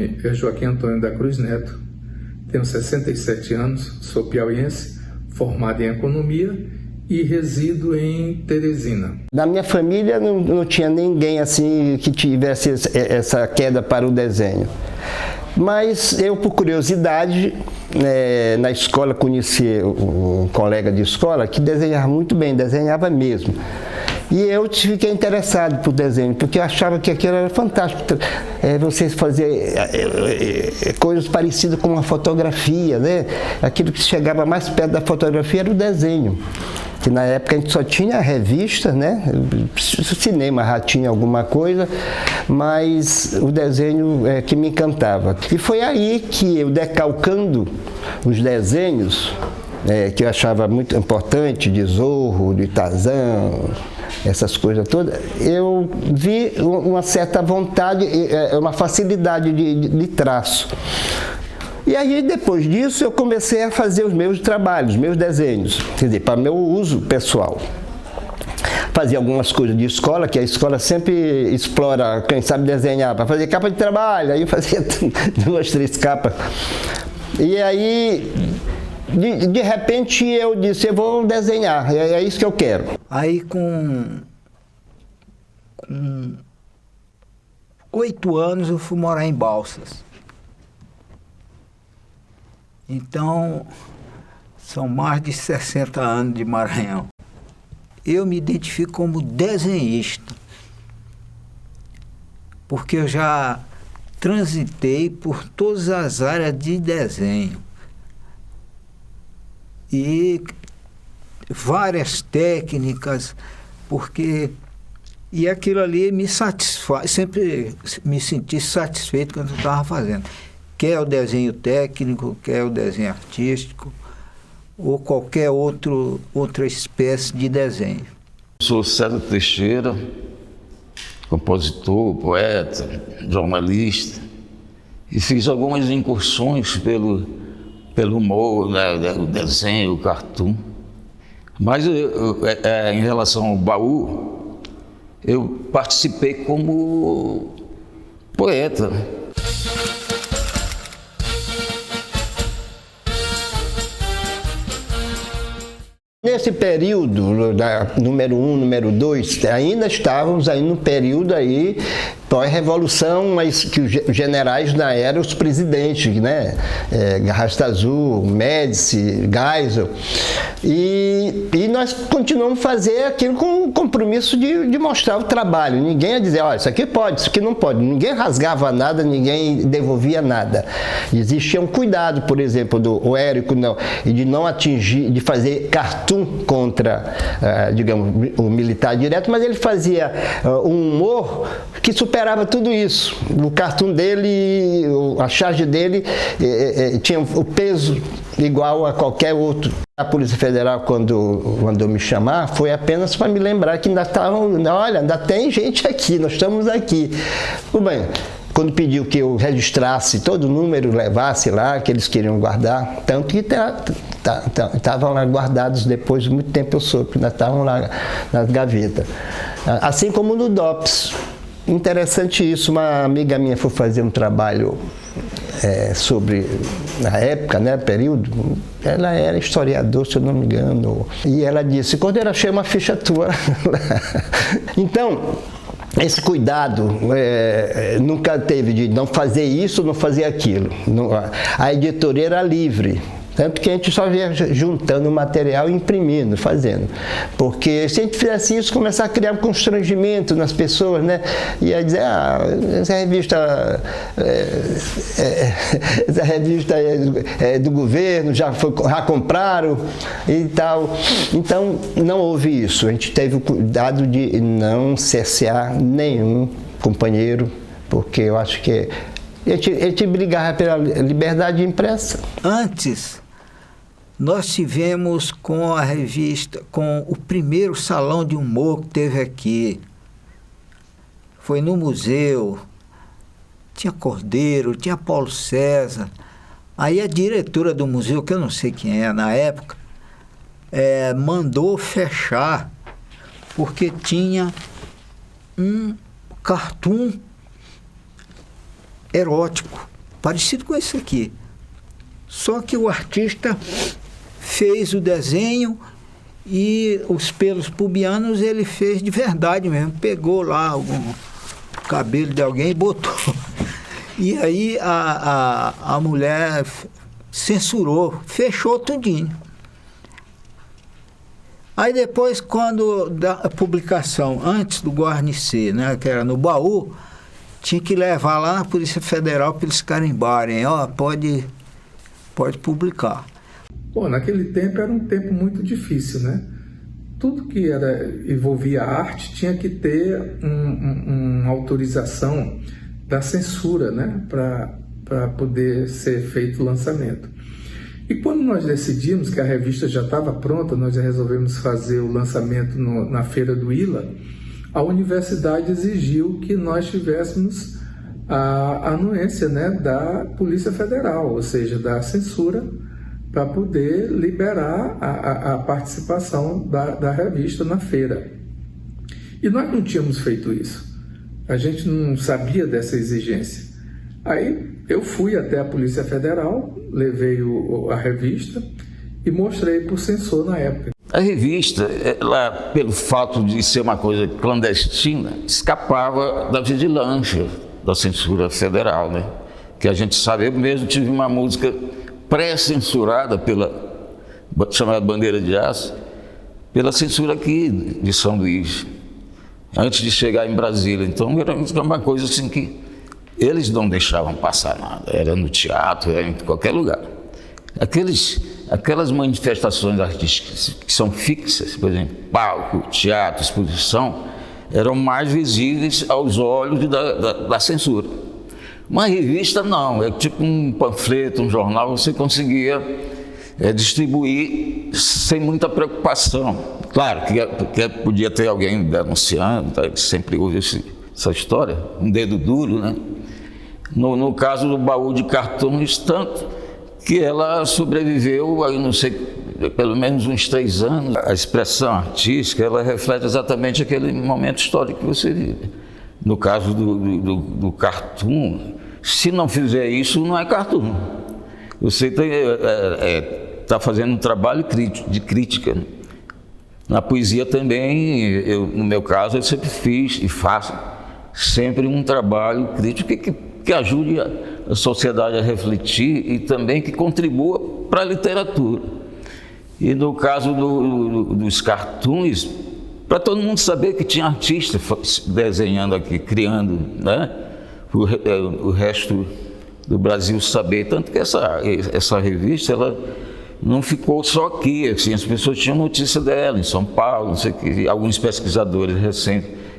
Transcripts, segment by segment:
nome é Joaquim Antônio da Cruz Neto, tenho 67 anos, sou piauiense, formado em economia e resido em Teresina. Na minha família não tinha ninguém assim que tivesse essa queda para o desenho. Mas eu, por curiosidade, na escola conheci um colega de escola que desenhava muito bem, desenhava mesmo. E eu fiquei interessado por desenho, porque eu achava que aquilo era fantástico. Você fazer coisas parecidas com uma fotografia, né? Aquilo que chegava mais perto da fotografia era o desenho. Que na época a gente só tinha revista, né? O cinema já tinha alguma coisa, mas o desenho é que me encantava. E foi aí que eu, decalcando os desenhos, que eu achava muito importante, de Zorro, de Tarzan, essas coisas todas, eu vi uma certa vontade, uma facilidade de traço. E aí, depois disso, eu comecei a fazer os meus trabalhos, meus desenhos, quer dizer, para meu uso pessoal. Fazia algumas coisas de escola, que a escola sempre explora quem sabe desenhar, para fazer capa de trabalho, aí eu fazia 2, 3 capas. E aí, de repente, eu disse, eu vou desenhar, é isso que eu quero. Aí, com 8 anos, eu fui morar em Balsas. Então, são mais de 60 anos de Maranhão. Eu me identifico como desenhista, porque eu já transitei por todas as áreas de desenho. E várias técnicas, e aquilo ali me satisfaz, sempre me senti satisfeito quando eu estava fazendo. Quer o desenho técnico, quer o desenho artístico, ou qualquer outra espécie de desenho. Sou César Teixeira, compositor, poeta, jornalista, e fiz algumas incursões pelo humor, né, o desenho, o cartoon. Mas em relação ao baú, eu participei como poeta. Nesse período, número 1, número 2, ainda estávamos aí no período aí pós-revolução, mas que os generais na era, os presidentes, né? Garrasta Azul, Médici, Geisel. E nós continuamos a fazer aquilo com o compromisso de mostrar o trabalho. Ninguém ia dizer, olha, isso aqui pode, isso aqui não pode. Ninguém rasgava nada, ninguém devolvia nada. Existia um cuidado, por exemplo, do Érico, de não atingir, de fazer cartoon contra, digamos, o militar direto, mas ele fazia um humor que superava tudo isso. O cartoon dele, a charge dele tinha o peso igual a qualquer outro. A Polícia Federal, quando mandou me chamar, foi apenas para me lembrar que ainda estavam, olha, ainda tem gente aqui, nós estamos aqui. Bem, quando pediu que eu registrasse todo o número, levasse lá, que eles queriam guardar, tanto que estavam lá guardados depois de muito tempo eu soube, ainda estavam lá nas gavetas. Assim como no DOPS. Interessante isso, uma amiga minha foi fazer um trabalho sobre, na época, né, período, ela era historiador, se eu não me engano, e ela disse, quando eu achei uma ficha tua. Então, esse cuidado nunca teve de não fazer isso, não fazer aquilo. A editoria era livre. Tanto que a gente só ia juntando material e imprimindo, fazendo. Porque se a gente fizesse isso, começar a criar um constrangimento nas pessoas, né? Ia dizer, essa revista é do governo, já compraram e tal. Então, não houve isso. A gente teve o cuidado de não cercear nenhum companheiro, porque eu acho que ele brigava pela liberdade impressa. Antes, nós tivemos com a revista, com o primeiro salão de humor que teve aqui. Foi no museu, tinha Cordeiro, tinha Paulo César. Aí a diretora do museu, que eu não sei quem é na época, mandou fechar, porque tinha um cartoon erótico. parecido com esse aqui. Só que o artista fez o desenho e os pelos pubianos ele fez de verdade mesmo. Pegou lá algum cabelo de alguém e botou. E aí a mulher censurou, fechou tudinho. Aí depois, quando da publicação, antes do guarnecer, né, que era no baú, tinha que levar lá na Polícia Federal para eles carimbarem, ó, pode publicar. Bom, naquele tempo era um tempo muito difícil, né? Tudo que envolvia arte tinha que ter uma autorização da censura, né, para poder ser feito o lançamento. E quando nós decidimos que a revista já estava pronta, nós já resolvemos fazer o lançamento na Feira do ILA, a universidade exigiu que nós tivéssemos a anuência, né, da Polícia Federal, ou seja, da censura, para poder liberar a participação da revista na feira. E nós não tínhamos feito isso. A gente não sabia dessa exigência. Aí eu fui até a Polícia Federal, levei a revista e mostrei para o censor na época. A revista, ela, pelo fato de ser uma coisa clandestina, escapava da vigilância da censura federal, né? Que a gente sabe, eu mesmo tive uma música pré-censurada chamada Bandeira de Aço, pela censura aqui de São Luís, antes de chegar em Brasília. Então era uma coisa assim que eles não deixavam passar nada, era no teatro, era em qualquer lugar. Aquelas manifestações artísticas que são fixas, por exemplo, palco, teatro, exposição, eram mais visíveis aos olhos da censura. Uma revista não, é tipo um panfleto, um jornal, você conseguia distribuir sem muita preocupação. Claro que podia ter alguém denunciando, tá? Sempre houve essa história, um dedo duro, né? No caso do Baú de Cartões, tanto que ela sobreviveu, eu não sei, pelo menos uns 3 anos. A expressão artística, ela reflete exatamente aquele momento histórico que você vive. No caso do cartoon, se não fizer isso, não é cartoon. Você está fazendo um trabalho de crítica. Na poesia também, no meu caso, eu sempre fiz e faço sempre um trabalho crítico que ajude a sociedade a refletir e também que contribua para a literatura. E no caso dos cartoons, para todo mundo saber que tinha artista desenhando aqui, criando, né? O resto do Brasil saber. Tanto que essa revista, ela não ficou só aqui, assim, as pessoas tinham notícia dela em São Paulo, não sei o que. Alguns pesquisadores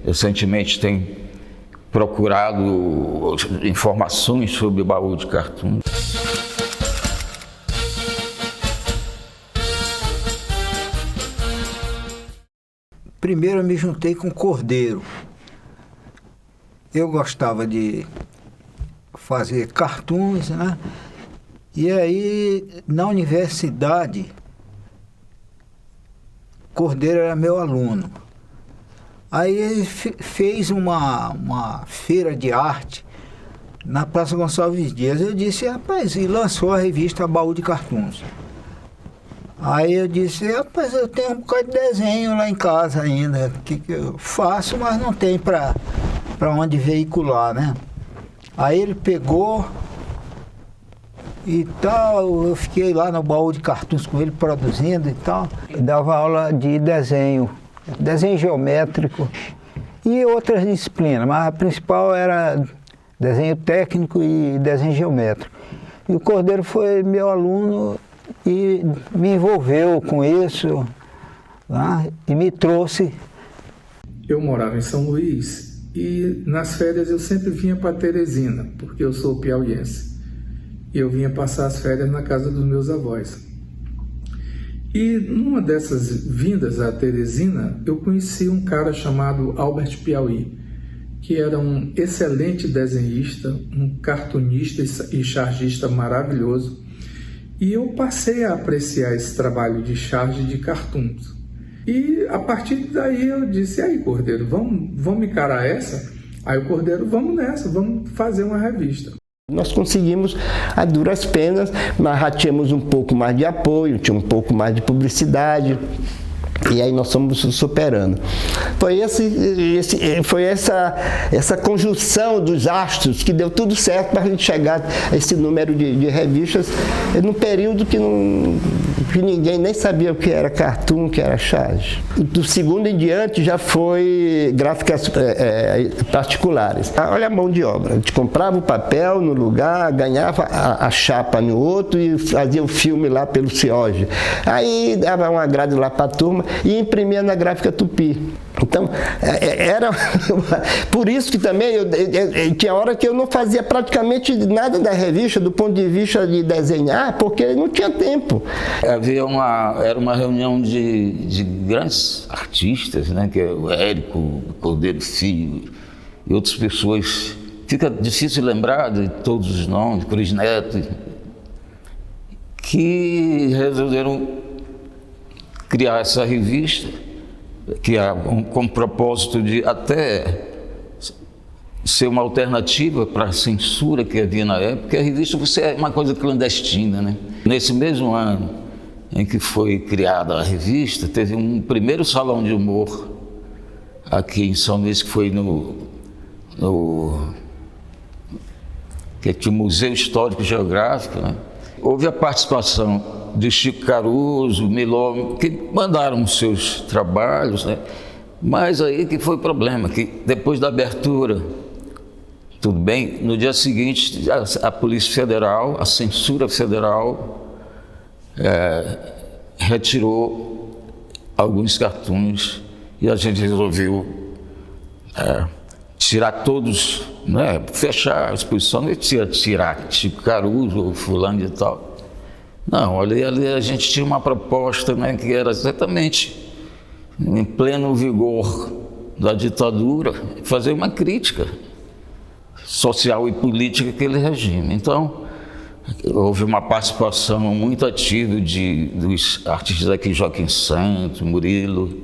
recentemente têm procurado informações sobre o Baú de Cartoon. Primeiro eu me juntei com Cordeiro. Eu gostava de fazer cartoons, né? E aí, na universidade, Cordeiro era meu aluno. Aí ele fez uma feira de arte na Praça Gonçalves Dias. Eu disse, rapaz, e lançou a revista Baú de Cartoons. Aí eu disse, rapaz, eu tenho um bocado de desenho lá em casa ainda, que eu faço, mas não tem para onde veicular, né? Aí ele pegou e tal, eu fiquei lá no Baú de Cartoons com ele, produzindo e tal. Eu dava aula de desenho geométrico e outras disciplinas, mas a principal era desenho técnico e desenho geométrico. E o Cordeiro foi meu aluno e me envolveu com isso, tá? E me trouxe. Eu morava em São Luís e nas férias eu sempre vinha para Teresina, porque eu sou piauiense. E eu vinha passar as férias na casa dos meus avós. E numa dessas vindas a Teresina, eu conheci um cara chamado Albert Piauí, que era um excelente desenhista, um cartunista e chargista maravilhoso. E eu passei a apreciar esse trabalho de charge de cartoons. E a partir daí eu disse, aí Cordeiro, vamos encarar essa? Aí o Cordeiro, vamos nessa, vamos fazer uma revista. Nós conseguimos a duras penas, mas já tínhamos um pouco mais de apoio, tinha um pouco mais de publicidade. E aí nós fomos superando. Foi essa conjunção dos astros que deu tudo certo para a gente chegar a esse número de revistas num período que ninguém nem sabia o que era cartoon, o que era charge. Do segundo em diante já foi gráficas particulares. Olha a mão de obra. A gente comprava o papel no lugar, ganhava a chapa no outro e fazia o filme lá pelo CIOG. Aí dava uma grade lá para a turma e imprimia na gráfica Tupi. Então, era por isso que também tinha hora que eu não fazia praticamente nada da revista do ponto de vista de desenhar, porque não tinha tempo. Era uma reunião de grandes artistas, né, que é o Érico, o Cordeiro Filho e outras pessoas. Fica difícil lembrar de todos os nomes, Cruz Neto, que resolveram criar essa revista, que com o propósito de até ser uma alternativa para a censura que havia na época, porque a revista é uma coisa clandestina, né? Nesse mesmo ano em que foi criada a revista, teve um primeiro salão de humor aqui em São Luís, que foi que tinha o Museu Histórico e Geográfico, né? Houve a participação de Chico Caruso, Miló, que mandaram seus trabalhos, né? Mas aí que foi o problema, que depois da abertura, tudo bem, no dia seguinte a Polícia Federal, a censura federal, retirou alguns cartoons e a gente resolveu tirar todos, né? Fechar a exposição e tirar Chico Caruso, fulano e tal. Não, ali a gente tinha uma proposta, né, que era exatamente em pleno vigor da ditadura, fazer uma crítica social e política àquele regime. Então, houve uma participação muito ativa dos artistas aqui, Joaquim Santos, Murilo,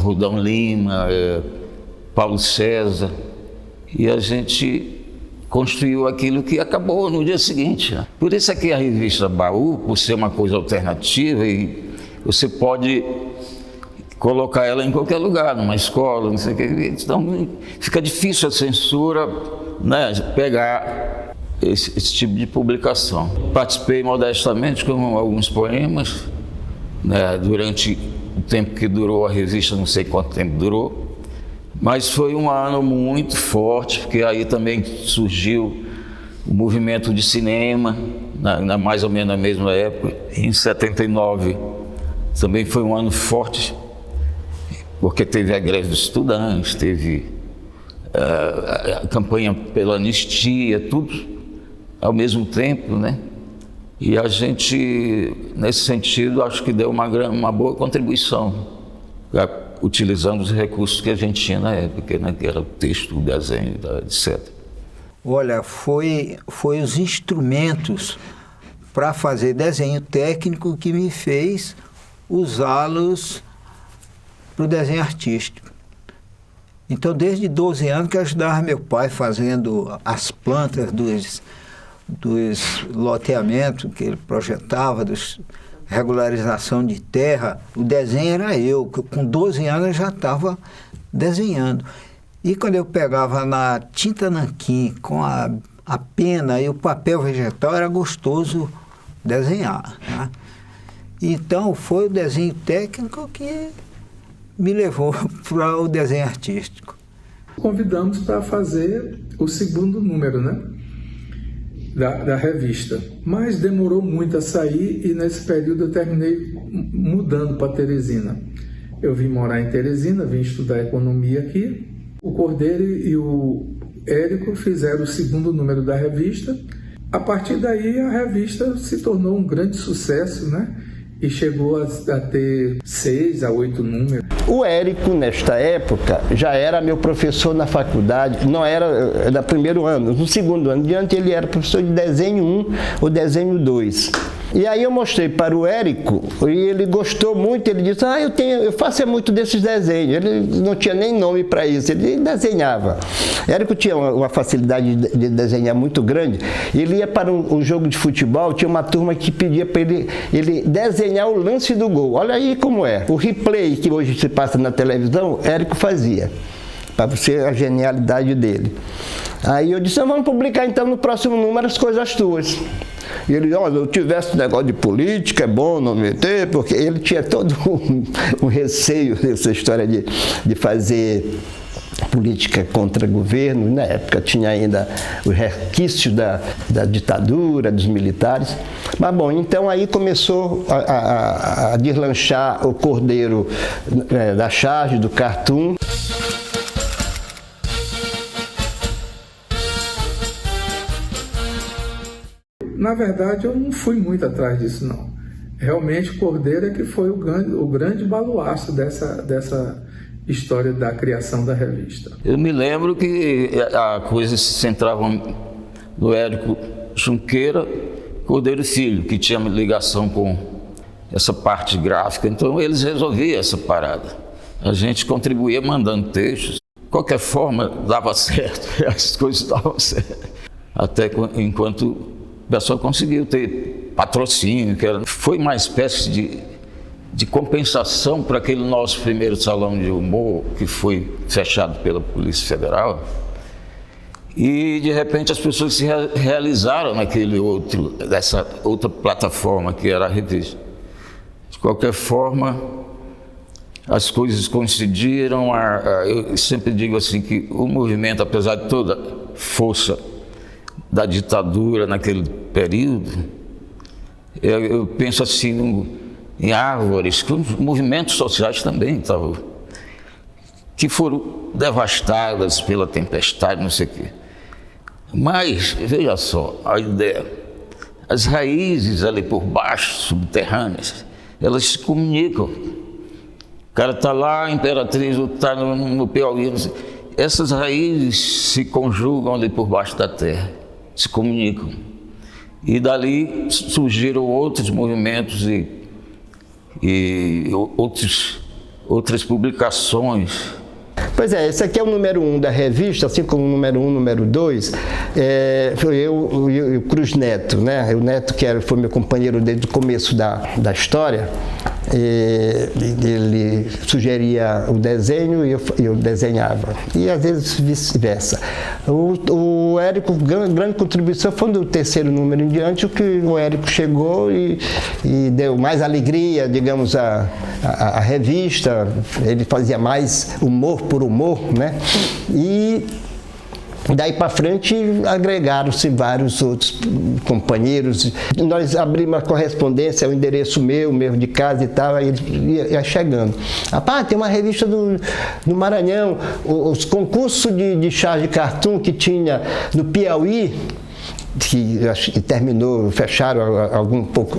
Rudão Lima, Paulo César, e a gente construiu aquilo que acabou no dia seguinte. Né? Por isso é que a revista Baú, por ser uma coisa alternativa, e você pode colocar ela em qualquer lugar, numa escola, não sei o que. Então fica difícil a censura, né, pegar esse tipo de publicação. Participei modestamente com alguns poemas, né, durante o tempo que durou a revista, não sei quanto tempo durou. Mas foi um ano muito forte, porque aí também surgiu o movimento de cinema, mais ou menos na mesma época. Em 79 também foi um ano forte, porque teve a greve dos estudantes, teve a campanha pela anistia, tudo ao mesmo tempo, né? E a gente, nesse sentido, acho que deu uma boa contribuição, utilizando os recursos que a gente tinha na época, né, que era o texto, o desenho, etc. Olha, foi os instrumentos para fazer desenho técnico que me fez usá-los para o desenho artístico. Então, desde 12 anos que eu ajudava meu pai fazendo as plantas dos loteamentos que ele projetava, regularização de terra, o desenho era eu, que com 12 anos eu já estava desenhando. E quando eu pegava na tinta nanquim com a pena e o papel vegetal, era gostoso desenhar, né? Então foi o desenho técnico que me levou para o desenho artístico. Convidamos para fazer o segundo número, né? Da revista, mas demorou muito a sair e nesse período eu terminei mudando para Teresina. Eu vim morar em Teresina, vim estudar economia aqui. O Cordeiro e o Érico fizeram o segundo número da revista. A partir daí a revista se tornou um grande sucesso, né? E chegou a ter 6 a 8 números. O Érico, nesta época, já era meu professor na faculdade, não era no primeiro ano, no segundo ano. Diante ele era professor de desenho 1 ou desenho 2. E aí eu mostrei para o Érico e ele gostou muito, ele disse, eu faço muito desses desenhos. Ele não tinha nem nome para isso, ele desenhava. Érico tinha uma facilidade de desenhar muito grande. Ele ia para um jogo de futebol, tinha uma turma que pedia para ele desenhar o lance do gol. Olha aí como é. O replay que hoje se passa na televisão, Érico fazia, para você a genialidade dele. Aí eu disse, vamos publicar então no próximo número as coisas tuas. E ele disse, olha, eu tivesse negócio de política, é bom não meter, porque ele tinha todo um receio dessa história de fazer política contra governo. Na época tinha ainda o resquício da ditadura, dos militares. Mas bom, então aí começou a deslanchar o cordeiro da charge, do cartoon. Na verdade, eu não fui muito atrás disso, não. Realmente, Cordeiro é que foi o grande baluarte dessa história da criação da revista. Eu me lembro que a coisa se centrava no Érico Junqueira Cordeiro Filho, que tinha ligação com essa parte gráfica. Então, eles resolviam essa parada. A gente contribuía mandando textos. De qualquer forma, dava certo. As coisas davam certo. Até enquanto o pessoal conseguiu ter patrocínio, foi uma espécie de compensação para aquele nosso primeiro salão de humor, que foi fechado pela Polícia Federal. E, de repente, as pessoas se realizaram dessa outra plataforma, que era a revista. De qualquer forma, as coisas coincidiram. Eu sempre digo assim que o movimento, apesar de toda força da ditadura naquele período, eu penso assim em árvores, que os movimentos sociais também que foram devastadas pela tempestade, não sei o quê. Mas, veja só, a ideia, as raízes ali por baixo, subterrâneas, elas se comunicam. O cara está lá, a Imperatriz, ou está no Piauí, não sei. Essas raízes se conjugam ali por baixo da terra, se comunicam. E dali surgiram outros movimentos e outras publicações. Pois é, esse aqui é o número 1 da revista, assim como o número 1, número 2, foi eu e o Cruz Neto, né? O Neto, que foi meu companheiro desde o começo da história. Ele sugeria o desenho e eu desenhava, e às vezes vice-versa. O Érico, grande contribuição foi do terceiro número em diante, o que o Érico chegou e deu mais alegria, digamos, à revista. Ele fazia mais humor por humor, né? E daí para frente agregaram-se vários outros companheiros. Nós abrimos a correspondência, o endereço meu de casa e tal, aí ia chegando. Rapaz, tem uma revista do Maranhão, os concursos de charge de cartoon que tinha no Piauí, que fecharam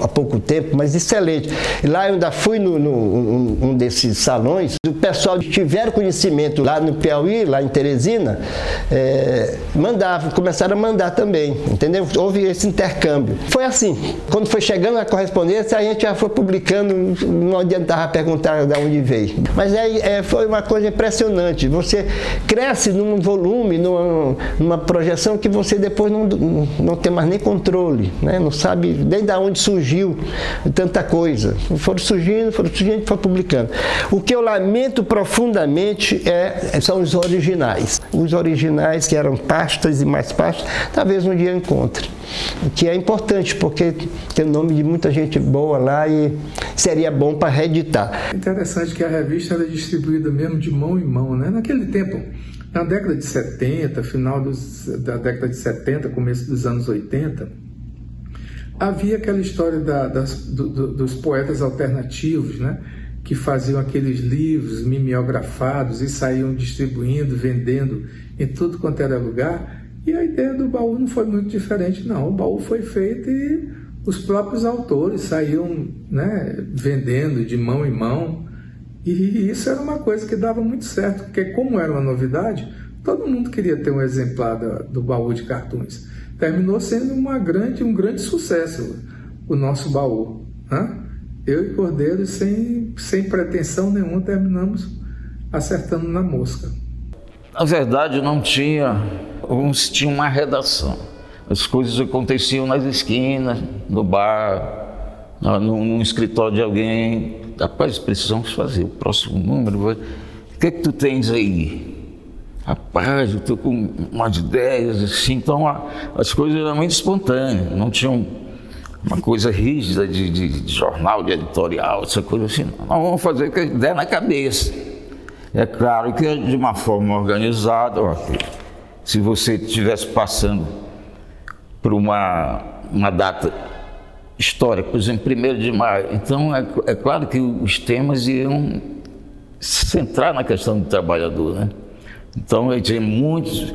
há pouco tempo, mas excelente. E lá eu ainda fui num desses salões, o pessoal que tiveram conhecimento lá no Piauí, lá em Teresina, começaram a mandar também, entendeu? Houve esse intercâmbio. Foi assim, quando foi chegando a correspondência, a gente já foi publicando, não adiantava perguntar de onde veio. Mas foi uma coisa impressionante, você cresce num volume, numa projeção que você depois não tem mais nem controle, né? Não sabe nem de onde surgiu tanta coisa. Foram surgindo, foi publicando. O que eu lamento profundamente são os originais. Os originais, que eram pastas e mais pastas, talvez um dia eu encontre. O que é importante, porque tem o nome de muita gente boa lá e seria bom para reeditar. Interessante que a revista era distribuída mesmo de mão em mão, né? Naquele tempo, na década de 70, final da década de 70, começo dos anos 80, havia aquela história dos poetas alternativos, né? Que faziam aqueles livros mimeografados e saíam distribuindo, vendendo em tudo quanto era lugar. E a ideia do baú não foi muito diferente, não. O baú foi feito e os próprios autores saíam, né, vendendo de mão em mão. E isso era uma coisa que dava muito certo, porque como era uma novidade, todo mundo queria ter um exemplar do baú de cartoons. Terminou sendo um grande sucesso. o nosso baú. Né? Eu e Cordeiro, sem pretensão nenhuma, terminamos acertando na mosca. Na verdade, não tinha uma redação. As coisas aconteciam nas esquinas, no bar, no escritório de alguém. Rapaz, precisamos fazer o próximo número. O que é que tu tens aí? Rapaz, eu estou com umas ideias assim. Então, as coisas eram muito espontâneas, não tinham uma coisa rígida de jornal, de editorial, essa coisa assim. Nós vamos fazer o que der na cabeça. É claro que é de uma forma organizada. Se você estivesse passando por uma data histórica, por exemplo, 1º de maio, então é claro que os temas iam se centrar na questão do trabalhador, né? Então, eu tinha muitos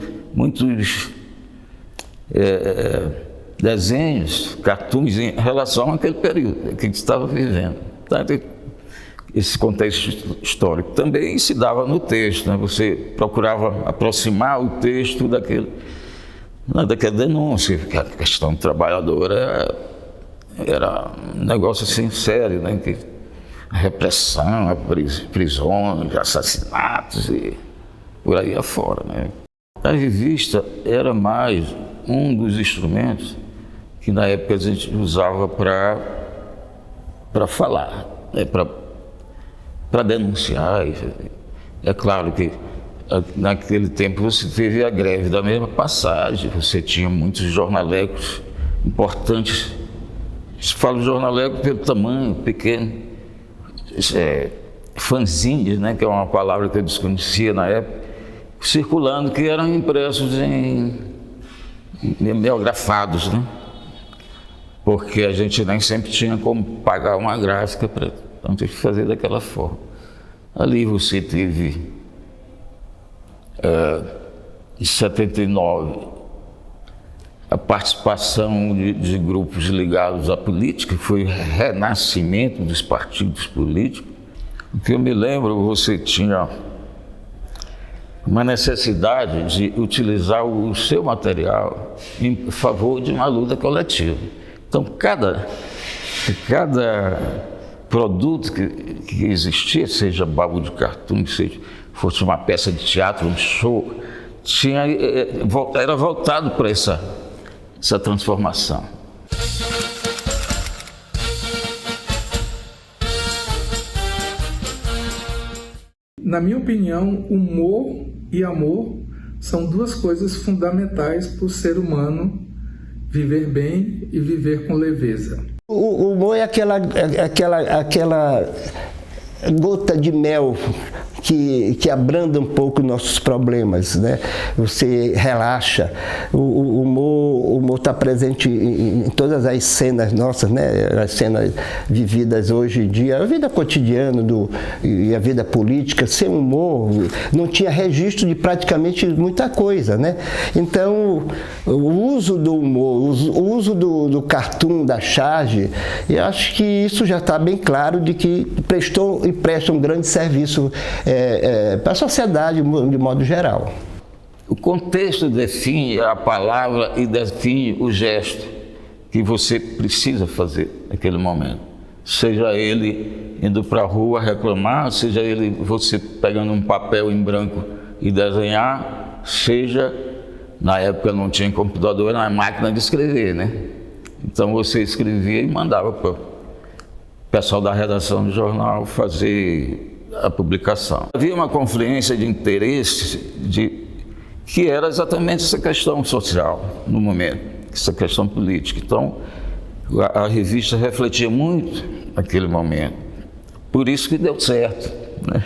desenhos, cartoons em relação àquele período que a gente estava vivendo. Esse contexto histórico também se dava no texto, né? Você procurava aproximar o texto daquela denúncia, que a questão trabalhadora era um negócio assim sério, né? Que a repressão, a prisões, assassinatos e por aí afora, né? A revista era mais um dos instrumentos que na época a gente usava para falar, né? Para denunciar. É claro que naquele tempo você teve a greve da mesma passagem, você tinha muitos jornalecos importantes. Se fala de jornaleco pelo tamanho, pequeno, fanzines, né, que é uma palavra que eu desconhecia na época, circulando, que eram impressos em mimeografados, né? Porque a gente nem sempre tinha como pagar uma gráfica para. Então, teve que fazer daquela forma. Ali você teve, em 79, a participação de grupos ligados à política, que foi o renascimento dos partidos políticos. O que eu me lembro, você tinha uma necessidade de utilizar o seu material em favor de uma luta coletiva. Então, cada produto que existia, seja baú de cartoon, seja fosse uma peça de teatro, um show, era voltado para essa transformação. Na minha opinião, humor e amor são duas coisas fundamentais para o ser humano viver bem e viver com leveza. O humor é aquela gota de mel que abranda um pouco nossos problemas, né? Você relaxa. O humor está presente em todas as cenas nossas, né? As cenas vividas hoje em dia, a vida cotidiana e a vida política. Sem humor, não tinha registro de praticamente muita coisa, né? Então, o uso do humor, o uso do cartoon, da charge, eu acho que isso já está bem claro de que prestou e presta um grande serviço para a sociedade de modo geral. O contexto define a palavra e define o gesto que você precisa fazer naquele momento. Seja ele indo para a rua reclamar, seja ele você pegando um papel em branco e desenhar, seja, na época não tinha computador, era uma máquina de escrever, né? Então você escrevia e mandava para o pessoal da redação do jornal fazer a publicação. Havia uma confluência de interesses que era exatamente essa questão social no momento, essa questão política. Então, a revista refletia muito naquele momento. Por isso que deu certo, né?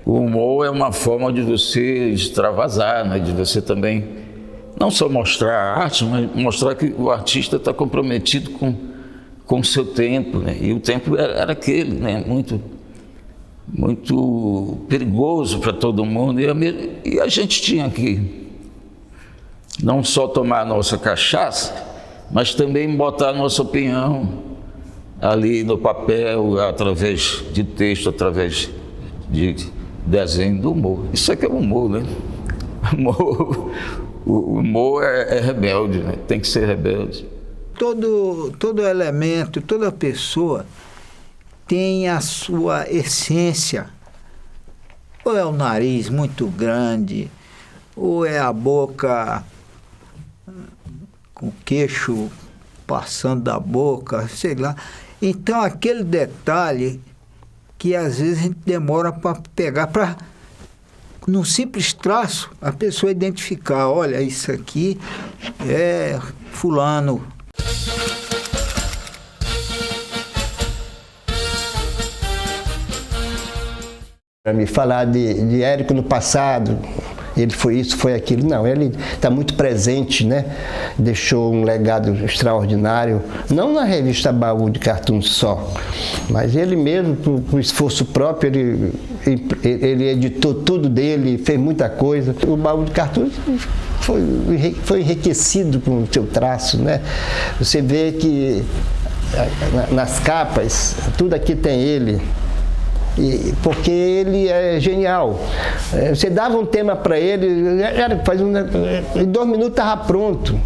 O humor é uma forma de você extravasar, né? De você também não só mostrar a arte, mas mostrar que o artista está comprometido com o seu tempo, né? E o tempo era aquele, né? Muito perigoso para todo mundo, e a gente tinha que não só tomar a nossa cachaça, mas também botar a nossa opinião ali no papel, através de texto, através de desenho do humor. Isso é que é humor, né? O humor é rebelde, né? Tem que ser rebelde. todo elemento, toda pessoa tem a sua essência. Ou é o nariz muito grande, ou é a boca com o queixo passando da boca, sei lá. Então, aquele detalhe que às vezes a gente demora para pegar, para, num simples traço, a pessoa identificar, olha, isso aqui é fulano. Para me falar de Érico no passado, ele foi isso, foi aquilo. Não, ele está muito presente, né? Deixou um legado extraordinário, não na revista Baú de Cartoon só, mas ele mesmo, por esforço próprio, ele editou tudo dele, fez muita coisa. O Baú de Cartoon foi enriquecido com o seu traço, né? Você vê que nas capas, tudo aqui tem ele. Porque ele é genial. Você dava um tema para ele, em 2 minutos estava pronto.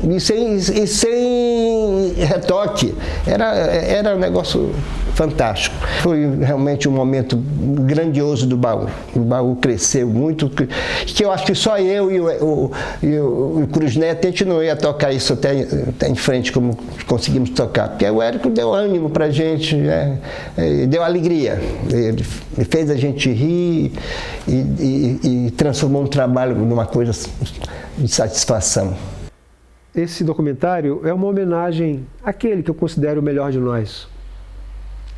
E sem retoque. Era um negócio fantástico. Foi realmente um momento grandioso do Baú. O Baú cresceu muito, que eu acho que só eu e o Cruz Neto, a gente não ia tocar isso até em frente como conseguimos tocar. Porque o Érico deu ânimo para a gente, né? Deu alegria. Ele fez a gente rir e transformou um trabalho numa coisa de satisfação. Esse documentário é uma homenagem àquele que eu considero o melhor de nós,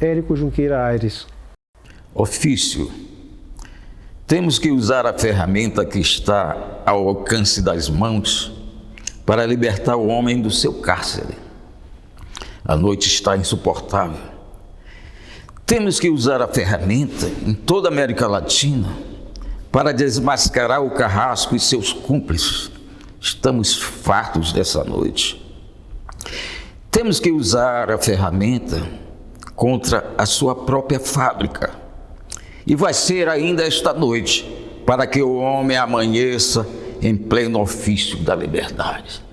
Érico Junqueira Aires. Ofício. Temos que usar a ferramenta que está ao alcance das mãos para libertar o homem do seu cárcere. A noite está insuportável. Temos que usar a ferramenta em toda a América Latina para desmascarar o carrasco e seus cúmplices. Estamos fartos dessa noite. Temos que usar a ferramenta contra a sua própria fábrica. E vai ser ainda esta noite, para que o homem amanheça em pleno ofício da liberdade.